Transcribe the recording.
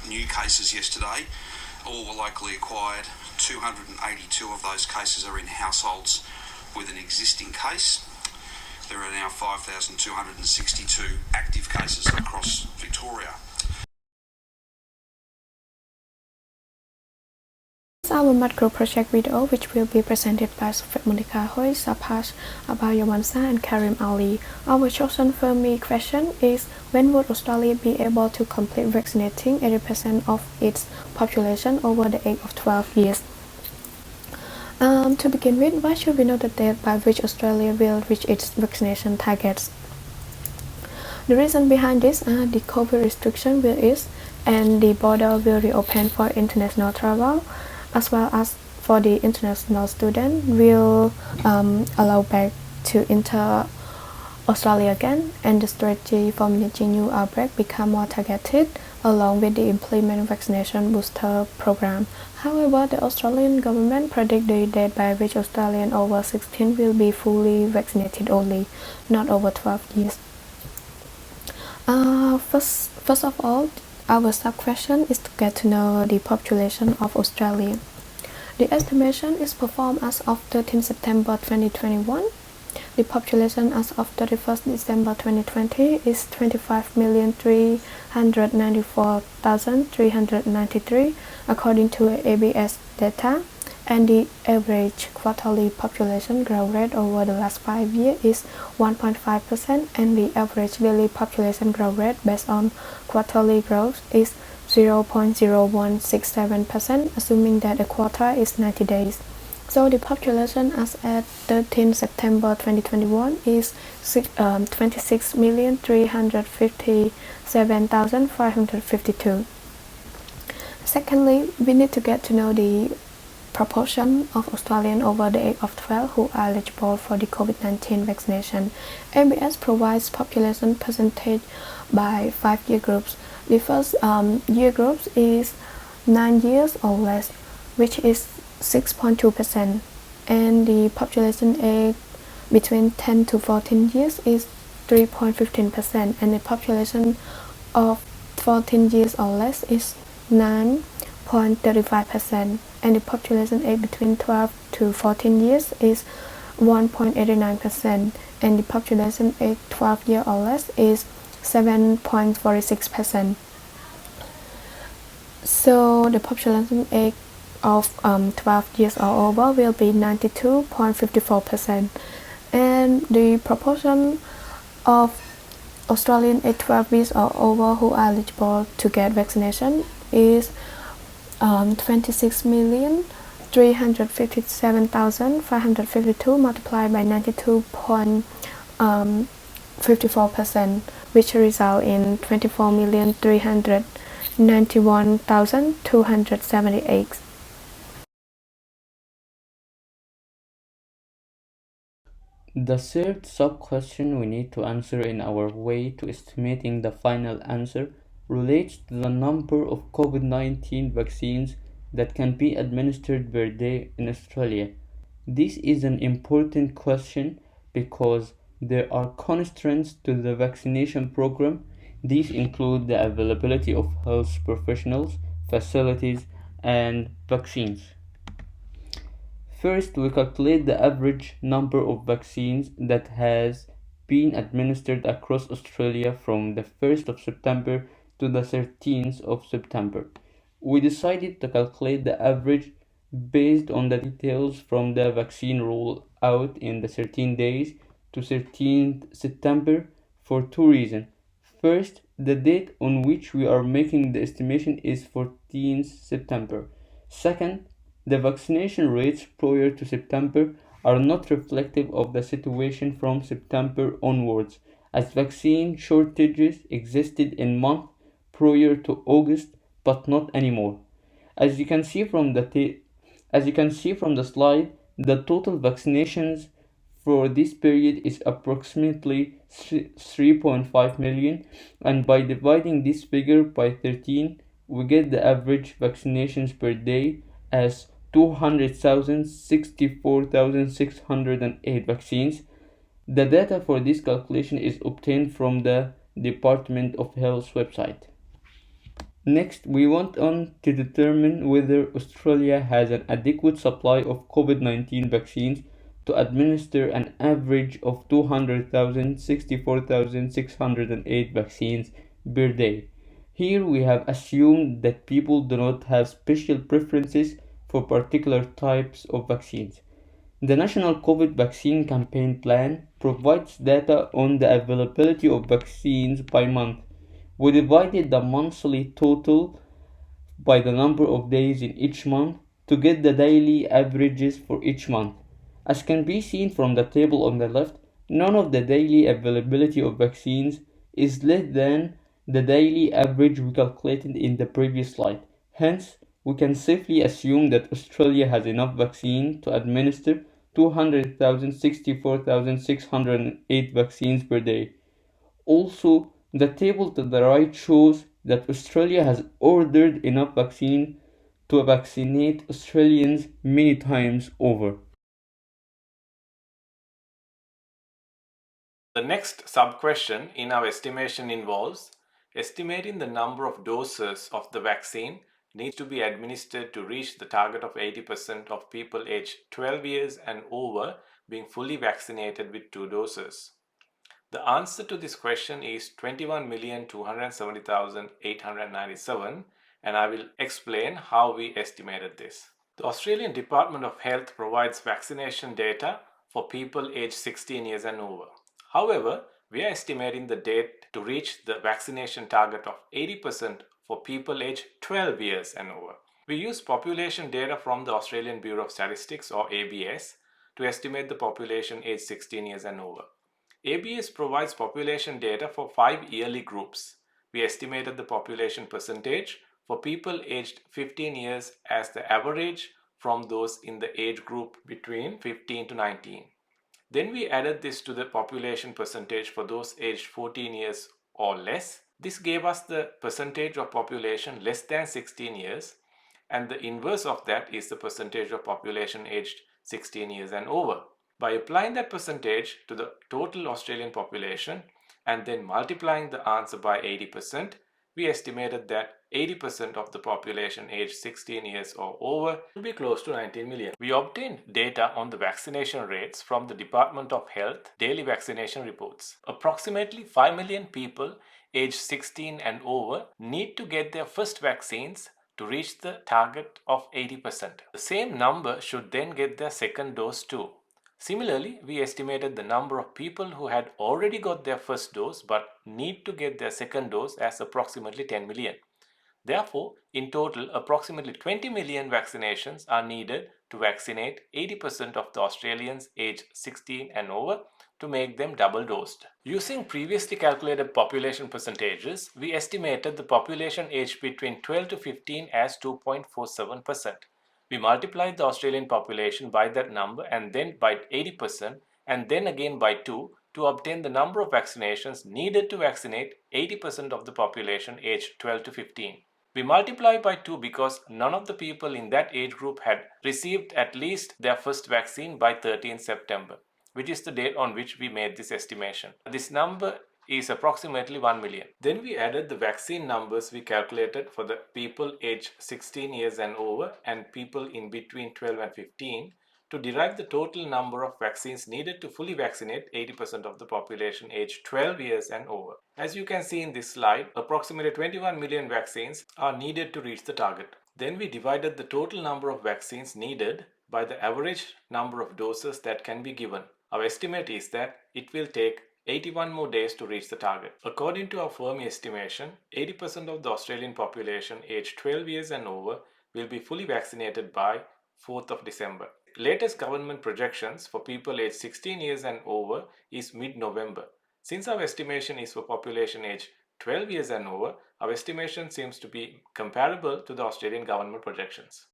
new cases yesterday. All were locally acquired. 282 of those cases are in households with an existing case. There are now 5,262 active cases across Victoria. Our macro project video, which will be presented by Monica Hoy, Sapash, Abayawansa and Karim Ali. Our chosen for me question is, when would Australia be able to complete vaccinating 80% of its population over the age of 12 years? To begin with, why should we know the date by which Australia will reach its vaccination targets? The reason behind this are the COVID restriction will ease and the border will reopen for international travel, as well as for the international student will allow back to enter Australia again, and the strategy for managing new outbreak become more targeted along with the implement vaccination booster program. However, the Australian government predict the date by which Australians over 16 will be fully vaccinated only, not over 12 years. First of all, our sub-question is to get to know the population of Australia. The estimation is performed as of 13 September 2021. The population as of 31st December 2020 is 25,394,393 according to ABS data, and the average quarterly population growth rate over the last 5 years is 1.5%, and the average daily population growth rate based on quarterly growth is 0.0167%, assuming that a quarter is 90 days. So the population as at 13 September 2021 is 26,357,552. Secondly, we need to get to know the proportion of Australians over the age of 12 who are eligible for the COVID-19 vaccination. ABS provides population percentage by 5-year groups. The first year groups is 9 years or less, which is 6.2%, and the population age between 10 to 14 years is 3.15%, and the population of 14 years or less is 9.35%, and the population age between 12 to 14 years is 1.89%, and the population age 12 years or less is 7.46%. So the population age of 12 years or over will be 92.54%, and the proportion of Australian age 12 years or over who are eligible to get vaccination is 26,357,552 multiplied by 92.54%, which result in 24,391,278. The third sub-question we need to answer in our way to estimating the final answer relates to the number of COVID-19 vaccines that can be administered per day in Australia. This is an important question because there are constraints to the vaccination program. These include the availability of health professionals, facilities, and vaccines. First, we calculate the average number of vaccines that has been administered across Australia from the 1st of September to the 13th of September. We decided to calculate the average based on the details from the vaccine rollout in the 13 days to 13th September for two reasons. First, the date on which we are making the estimation is 14th September. Second, the vaccination rates prior to September are not reflective of the situation from September onwards, as vaccine shortages existed in months prior to August, but not anymore. As you can see from the slide, the total vaccinations for this period is approximately 3.5 million, and by dividing this figure by 13, we get the average vaccinations per day as 200,064,608 vaccines. The data for this calculation is obtained from the Department of Health's website. Next, we went on to determine whether Australia has an adequate supply of COVID-19 vaccines to administer an average of 200,000 64,608 vaccines per day. Here we have assumed that people do not have special preferences for particular types of vaccines. The National COVID Vaccine Campaign Plan provides data on the availability of vaccines by month. We divided the monthly total by the number of days in each month to get the daily averages for each month. As can be seen from the table on the left, none of the daily availability of vaccines is less than the daily average we calculated in the previous slide. Hence, we can safely assume that Australia has enough vaccine to administer 200,000 64,608 vaccines per day. Also, the table to the right shows that Australia has ordered enough vaccine to vaccinate Australians many times over. The next sub-question in our estimation involves estimating the number of doses of the vaccine needs to be administered to reach the target of 80% of people aged 12 years and over being fully vaccinated with 2 doses. The answer to this question is 21,270,897, and I will explain how we estimated this. The Australian Department of Health provides vaccination data for people aged 16 years and over. However, we are estimating the date to reach the vaccination target of 80% for people aged 12 years and over. We use population data from the Australian Bureau of Statistics, or ABS, to estimate the population aged 16 years and over. ABS provides population data for 5 yearly groups. We estimated the population percentage for people aged 15 years as the average from those in the age group between 15 to 19. Then we added this to the population percentage for those aged 14 years or less. This gave us the percentage of population less than 16 years, and the inverse of that is the percentage of population aged 16 years and over. By applying that percentage to the total Australian population and then multiplying the answer by 80%, we estimated that 80% of the population aged 16 years or over will be close to 19 million. We obtained data on the vaccination rates from the Department of Health daily vaccination reports. Approximately 5 million people aged 16 and over need to get their first vaccines to reach the target of 80%. The same number should then get their second dose too. Similarly, we estimated the number of people who had already got their first dose but need to get their second dose as approximately 10 million. Therefore, in total, approximately 20 million vaccinations are needed to vaccinate 80% of the Australians aged 16 and over to make them double dosed. Using previously calculated population percentages, we estimated the population aged between 12 to 15 as 2.47%. We multiplied the Australian population by that number and then by 80% and then again by 2 to obtain the number of vaccinations needed to vaccinate 80% of the population aged 12 to 15. We multiply by 2 because none of the people in that age group had received at least their first vaccine by 13 September, which is the date on which we made this estimation. This number is approximately 1 million. Then we added the vaccine numbers we calculated for the people aged 16 years and over and people in between 12 and 15 to derive the total number of vaccines needed to fully vaccinate 80% of the population aged 12 years and over. As you can see in this slide, approximately 21 million vaccines are needed to reach the target. Then we divided the total number of vaccines needed by the average number of doses that can be given. Our estimate is that it will take 81 more days to reach the target. According to our Fermi estimation, 80% of the Australian population aged 12 years and over will be fully vaccinated by 4th of December. Latest government projections for people aged 16 years and over is mid-November. Since our estimation is for population aged 12 years and over, our estimation seems to be comparable to the Australian government projections.